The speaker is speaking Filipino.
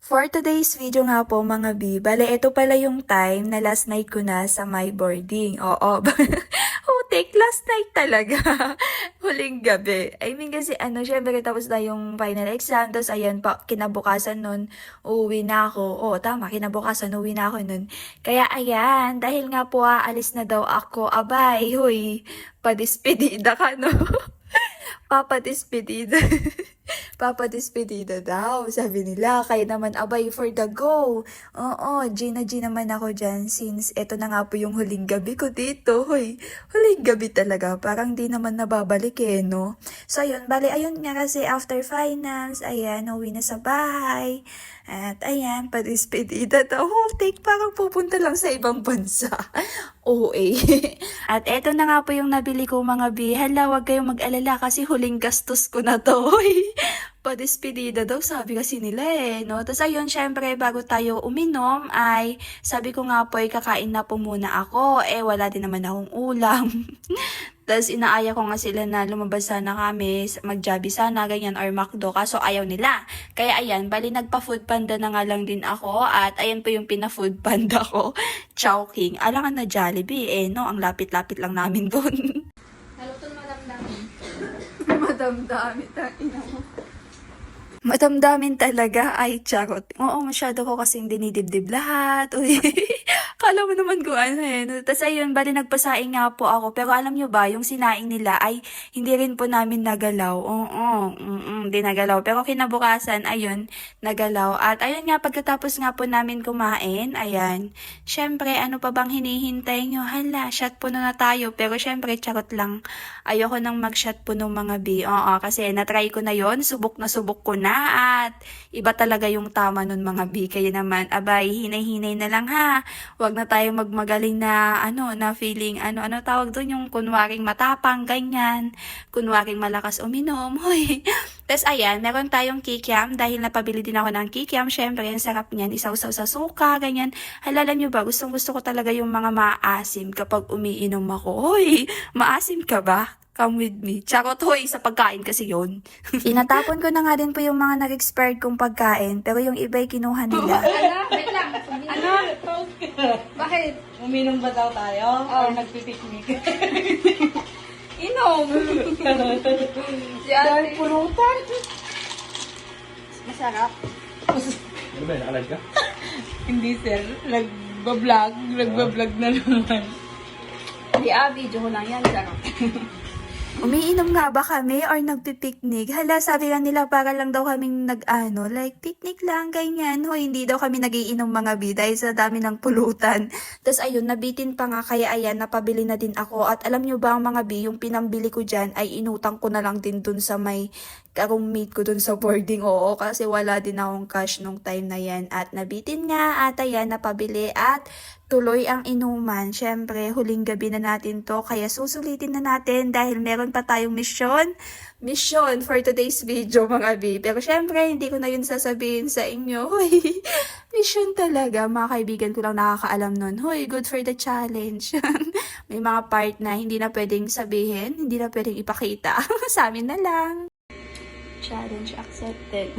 For today's video nga po mga B, bale ito pala yung time na last night ko na sa my boarding. Oo, take last night talaga. Huling gabi. I mean kasi syempre tapos na yung final exam. Tapos ayan pa, kinabukasan nun, uuwi na ako. Oo, tama, kinabukasan, uuwi na ako nun. Kaya ayan, dahil nga po aalis na daw ako, abay, huy, padispedida ka no. Papadispedida. Papadispedida daw, sabi nila. Kaya naman, abay, for the go. Oo, G na G naman ako dyan since eto na nga po yung huling gabi ko dito. Hoy, huling gabi talaga. Parang di naman nababalik no? So, ayun, bali, ayun nga kasi after finals, ayan, uwi na sa bahay. At ayan, padispedida daw. Whole take, parang pupunta lang sa ibang bansa. OA. At eto na nga po yung nabili ko mga B. Hala, wag kayong mag-alala kasi huling gastos ko na to. Padispedida daw, sabi kasi nila no? Tapos ayun, syempre, bago tayo uminom, ay sabi ko nga po, kakain na po muna ako. Wala din naman akong ulam. Tapos inaaya ko nga sila na lumabas sana kami, mag-Jollibee sana, ganyan, or McDo. Kaso ayaw nila. Kaya ayan, bali nagpa-food panda na nga lang din ako. At ayan po yung pina-food panda ko. Chowking. Alangan na Jollibee no? Ang lapit-lapit lang namin doon. Halutong madamdamin. Madamdamin, tangina mo. Madamdamin talaga, ay charot. Oo, masyado ko kasing dinidibdib lahat. Uy, kala mo naman kung ano Tapos ayun, bali nagpasaing nga po ako. Pero alam nyo ba, yung sinaing nila ay hindi rin po namin nagalaw. Oo, hindi nagalaw. Pero kinabukasan, ayun, nagalaw. At ayun nga, pagkatapos nga po namin kumain, ayan, syempre, ano pa bang hinihintay nyo? Hala, shot puno na tayo. Pero syempre, charot lang. Ayoko nang mag-shot puno mga B. Oo, kasi natry ko na yon, subok ko na. At iba talaga yung tama nun mga B. Kaya naman, abay, hinay-hinay na lang ha. Huwag na tayo magmagaling na, na feeling, ano tawag doon, yung kunwaring matapang, ganyan. Kunwaring malakas uminom, hoy. Tapos ayan, meron tayong kikiam, dahil napabili din ako ng kikiam. Syempre, ang sarap niyan, isaw-saw sa suka, ganyan. Halala nyo ba, gustong-gusto ko talaga yung mga maasim kapag umiinom ako. Hoy, maasim ka ba? Come with me. Charot, hoy, sa pagkain kasi yon. Tinatapon ko na nga din po yung mga nag-expired kong pagkain, pero yung iba'y kinuha nila. Wait lang. Bakit? Uminom ba daw tayo? Or nagpipiknik? Inom. Si ate. Pulutan! Masarap. Ano ba, nakalag ka? Hindi sir, nagbablog na naman. Hindi video ko lang yan. Sarap. Umiinom nga ba kami or nagpipiknik? Hala, sabi nga nila para lang daw kaming like picnic lang, ganyan. Hoy, hindi daw kami nagiinom mga B dahil sa dami ng pulutan. Tapos ayun, nabitin pa nga, kaya ayan, napabili na din ako. At alam nyo ba mga B, yung pinambili ko dyan ay inutang ko na lang din dun sa may ka-roommate ko dun sa boarding. Oo, kasi wala din akong cash nung time na yan. At nabitin nga, at ayan, napabili at tuloy ang inuman. Syempre, huling gabi na natin to, kaya susulitin na natin dahil meron pa tayong mission for today's video mga B. Pero syempre, hindi ko na yun sasabihin sa inyo. Hoy, mission talaga. Mga kaibigan ko lang nakakaalam nun. Hoy, good for the challenge. May mga part na hindi na pwedeng sabihin, hindi na pwedeng ipakita. Sa amin na lang. Challenge accepted.